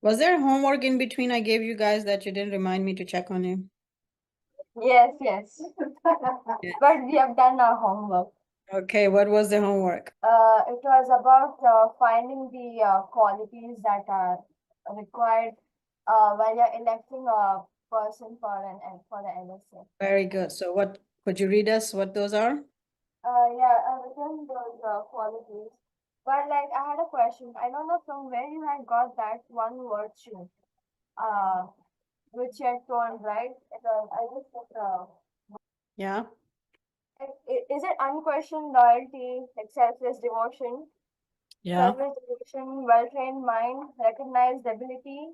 Was there homework in between I gave you guys that you didn't remind me to check on you? Yes, yes. Yeah. But we have done our homework. Okay, what was the homework? It was about finding the qualities that are required when you're electing a person for the LSA. Very good. So what could you read us what those are? Yeah, I've written those qualities. But like, I had a question. I don't know from where you had got that one virtue, uh, which you had told, right? I just Yeah. is it unquestioned loyalty, like selfless devotion, Yeah. selfless devotion, well-trained mind, recognized ability,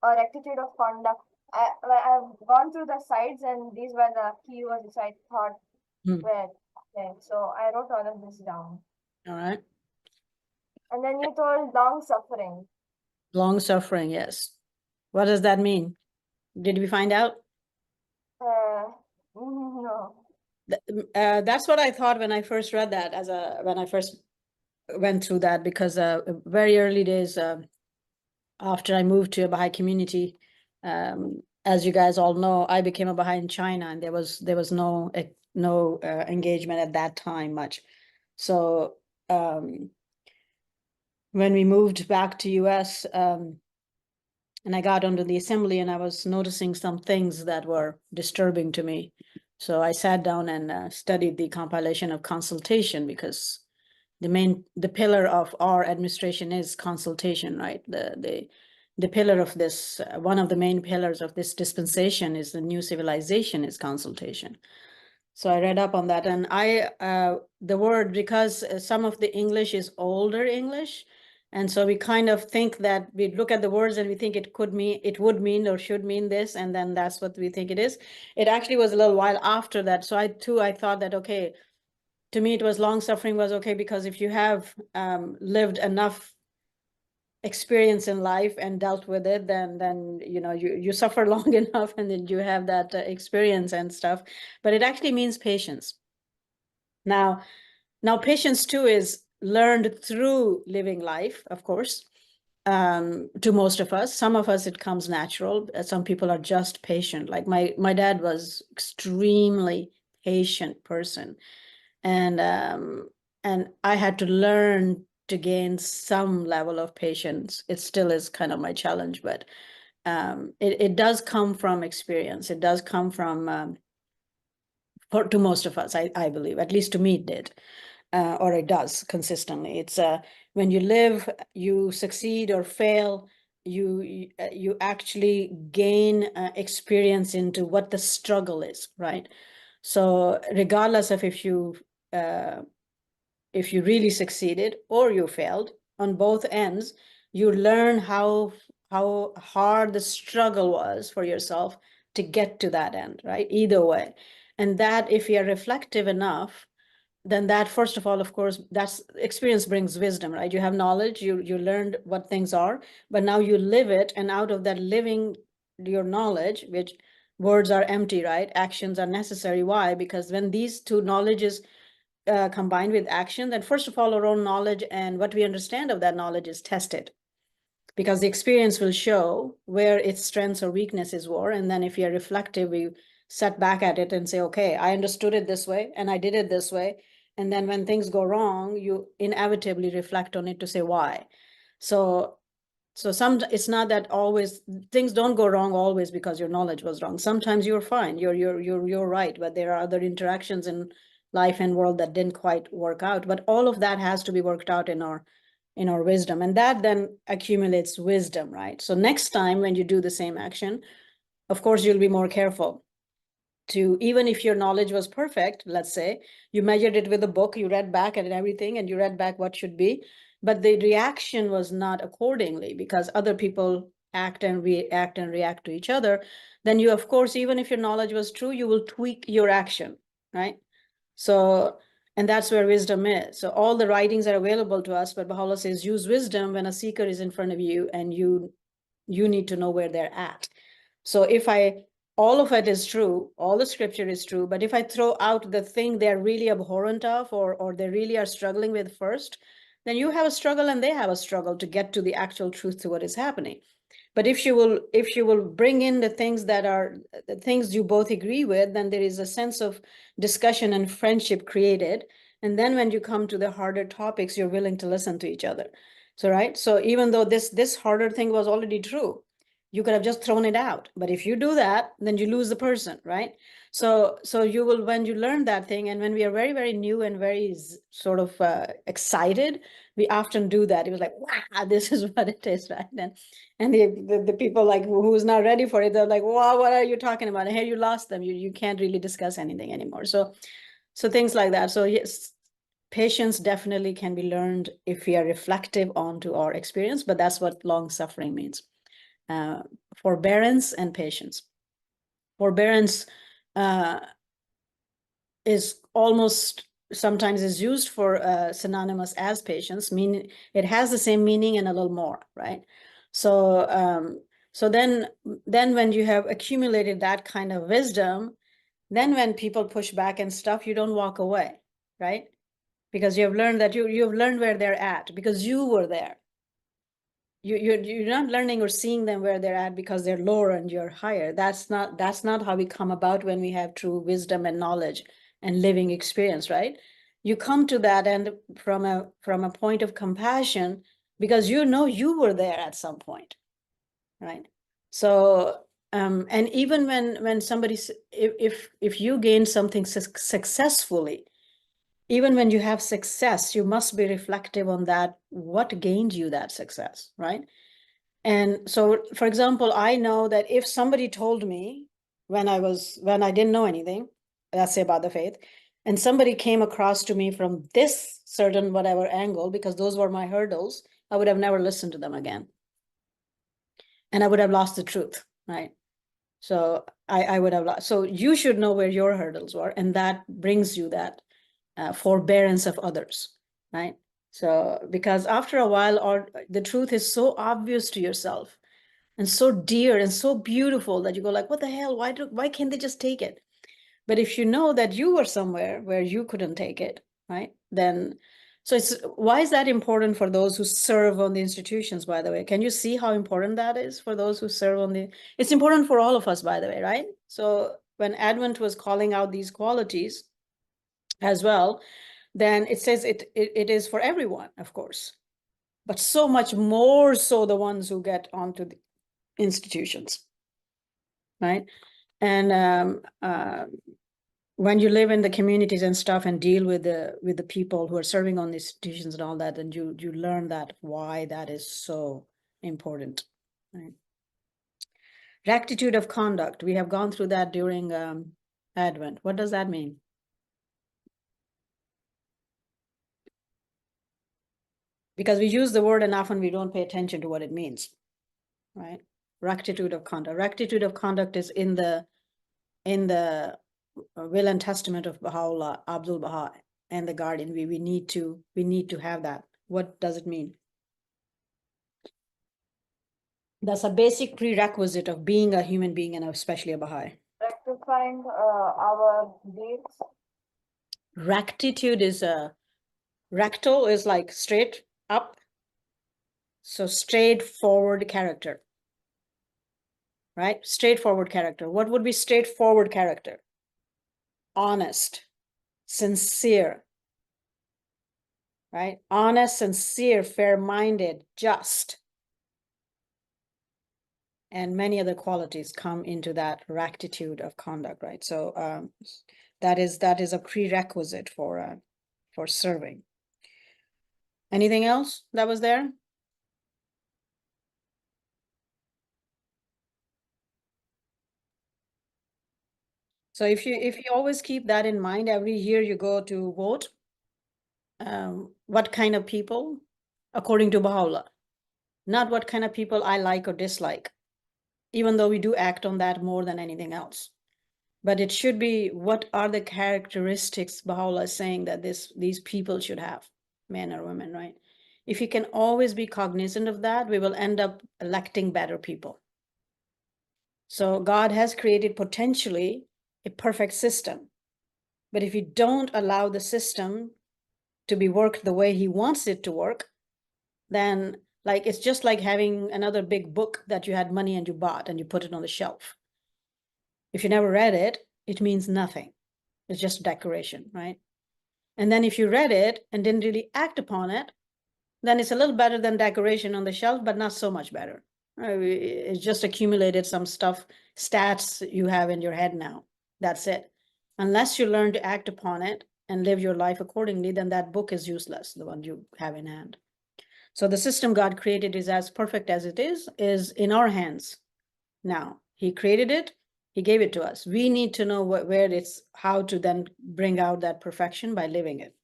or rectitude of conduct? I've gone through the sites and these were the keywords which I thought Hmm. were there. So I wrote all of this down. All right. And then you told long suffering. Long suffering, yes. What does that mean? Did we find out? No. That's what I thought when I first read that when I first went through that, because very early days after I moved to a Baha'i community, as you guys all know, I became a Baha'i in China, and there was no engagement at that time much. So when we moved back to US, and I got onto the assembly, and I was noticing some things that were disturbing to me. So I sat down and studied the compilation of consultation, because the pillar of our administration is consultation, right? The pillar of this, one of the main pillars of this dispensation is the new civilization is consultation. So I read up on that, and the word, because some of the English is older English, and so we kind of think that we look at the words and we think it would mean or should mean this, and then that's what we think it is. It actually was a little while after that. So I thought that, okay, to me, it was long suffering was okay, because if you have lived enough experience in life and dealt with it, then you suffer long enough, and then you have that experience and stuff. But it actually means patience. Now patience too is learned through living life, of course. To most of us, some of us it comes natural. Some people are just patient. Like my dad was extremely patient person, and I had to learn to gain some level of patience. It still is kind of my challenge, but it does come from experience. It does come from to most of us, I believe, at least to me it did, or it does consistently. It's when you live, you succeed or fail, you actually gain experience into what the struggle is, right? So regardless of uh, if you really succeeded or you failed, on both ends, you learn how hard the struggle was for yourself to get to that end, right? Either way. And that, if you're reflective enough, then that, first of all, of course, that's experience brings wisdom, right? You have knowledge, you learned what things are, but now you live it, and out of that living your knowledge, which words are empty, right? Actions are necessary. Why? Because when these two knowledges combined with action, then first of all, our own knowledge and what we understand of that knowledge is tested, because the experience will show where its strengths or weaknesses were. And then if you're reflective, we set back at it and say, okay, I understood it this way and I did it this way. And then when things go wrong, you inevitably reflect on it to say why. So it's not that always things don't go wrong always because your knowledge was wrong. Sometimes you're fine, you're right, but there are other interactions in life and world that didn't quite work out. But all of that has to be worked out in our wisdom, and that then accumulates wisdom, right? So next time when you do the same action, of course you'll be more careful to, even if your knowledge was perfect, let's say you measured it with a book, you read back at everything and you read back what should be, but the reaction was not accordingly because other people act and react to each other, then you, of course, even if your knowledge was true, you will tweak your action, right? So, and that's where wisdom is. So all the writings are available to us, but Baha'u'llah says use wisdom when a seeker is in front of you, and you need to know where they're at. So if all of it is true, all the scripture is true, but if I throw out the thing they're really abhorrent of, or they really are struggling with first, then you have a struggle and they have a struggle to get to the actual truth to what is happening. But if you will bring in the things that are the things you both agree with, then there is a sense of discussion and friendship created. And then when you come to the harder topics, you're willing to listen to each other. So, right. So even though this harder thing was already true, you could have just thrown it out. But if you do that, then you lose the person, right? So you will, when you learn that thing, and when we are very, very new and very sort of excited, we often do that. It was like, wow, this is what it is, right? And the people like who's not ready for it, they're like, wow, what are you talking about? And here you lost them. You can't really discuss anything anymore. So things like that. So yes, patience definitely can be learned if we are reflective onto our experience, but that's what long suffering means. Forbearance and patience. Forbearance is almost sometimes is used for synonymous as patience, meaning it has the same meaning and a little more, right? So so then when you have accumulated that kind of wisdom, then when people push back and stuff, you don't walk away, right? Because you have learned that you've learned where they're at because you were there. You're not learning or seeing them where they're at because they're lower and you're higher. That's not how we come about when we have true wisdom and knowledge and living experience, right? You come to that and from a point of compassion because you know you were there at some point, right? So and even when somebody, if you gain something successfully, even when you have success, you must be reflective on that. What gained you that success, right? And so, for example, I know that if somebody told me when I didn't know anything, let's say about the faith, and somebody came across to me from this certain whatever angle, because those were my hurdles, I would have never listened to them again. And I would have lost the truth, right? So I would have lost. So you should know where your hurdles were, and that brings you that forbearance of others, right? So because after a while, or the truth is so obvious to yourself and so dear and so beautiful that you go like, what the hell? Why can't they just take it? But if you know that you were somewhere where you couldn't take it, right? Then, so it's why is that important for those who serve on the institutions, by the way? Can you see how important that is for those who serve on the, it's important for all of us, by the way, right? So when Advent was calling out these qualities as well, then it says it is for everyone, of course, but so much more so the ones who get onto the institutions, right? And when you live in the communities and stuff and deal with the people who are serving on the institutions and all that, then you learn that why that is so important, right? Rectitude of conduct. We have gone through that during Advent. What does that mean? Because we use the word and often we don't pay attention to what it means, right? Rectitude of conduct. Rectitude of conduct is in the will and testament of Baha'u'llah, Abdul Baha, and the Guardian. We need to have that. What does it mean? That's a basic prerequisite of being a human being and especially a Baha'i. Rectifying our deeds. Rectitude is rectal is like straight up. So straightforward character, right? Straightforward character. What would be straightforward character? Honest, sincere, right? Honest, sincere, fair-minded, just. And many other qualities come into that rectitude of conduct, right? So that is a prerequisite for serving. Anything else that was there? So if you always keep that in mind, every year you go to vote, what kind of people, according to Baha'u'llah, not what kind of people I like or dislike, even though we do act on that more than anything else. But it should be, what are the characteristics Baha'u'llah is saying that these people should have, men or women, right? If you can always be cognizant of that, we will end up electing better people. So God has created potentially a perfect system. But if you don't allow the system to be worked the way he wants it to work, then like it's just like having another big book that you had money and you bought and you put it on the shelf. If you never read it, it means nothing. It's just decoration, right? And then if you read it and didn't really act upon it, then it's a little better than decoration on the shelf, but not so much better. It's just accumulated some stuff, stats you have in your head now. That's it. Unless you learn to act upon it and live your life accordingly, then that book is useless, the one you have in hand. So the system God created is as perfect as it is in our hands now. He created it, he gave it to us. We need to know where it's, how to then bring out that perfection by living it.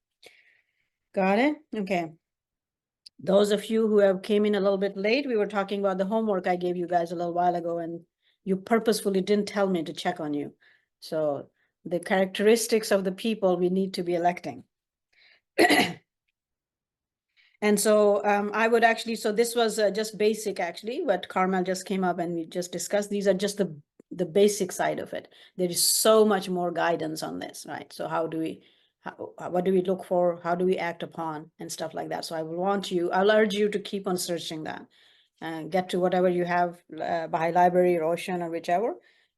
Got it? Okay. Those of you who have came in a little bit late, we were talking about the homework I gave you guys a little while ago, and you purposefully didn't tell me to check on you. So the characteristics of the people we need to be electing. And so I would actually, so this was just basic actually, what Carmel just came up and we just discussed. These are just the basic side of it. There is so much more guidance on this, right? So how do we, what do we look for? How do we act upon and stuff like that? So I'll urge you to keep on searching that and get to whatever you have, Baha'i Library or Ocean or whichever,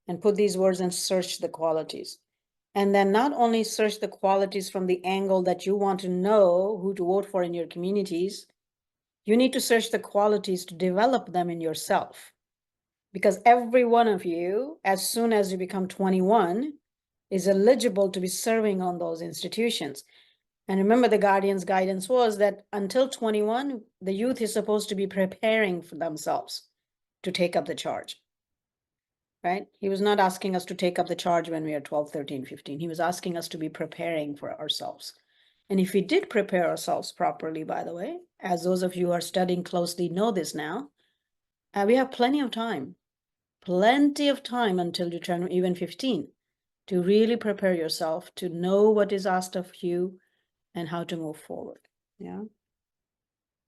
and put these words and search the qualities. And then not only search the qualities from the angle that you want to know who to vote for in your communities, you need to search the qualities to develop them in yourself. Because every one of you, as soon as you become 21, is eligible to be serving on those institutions. And remember, the Guardian's guidance was that until 21, the youth is supposed to be preparing for themselves to take up the charge. Right? He was not asking us to take up the charge when we are 12, 13, 15. He was asking us to be preparing for ourselves. And if we did prepare ourselves properly, by the way, as those of you who are studying closely know this now, we have plenty of time until you turn even 15 to really prepare yourself to know what is asked of you and how to move forward. Yeah.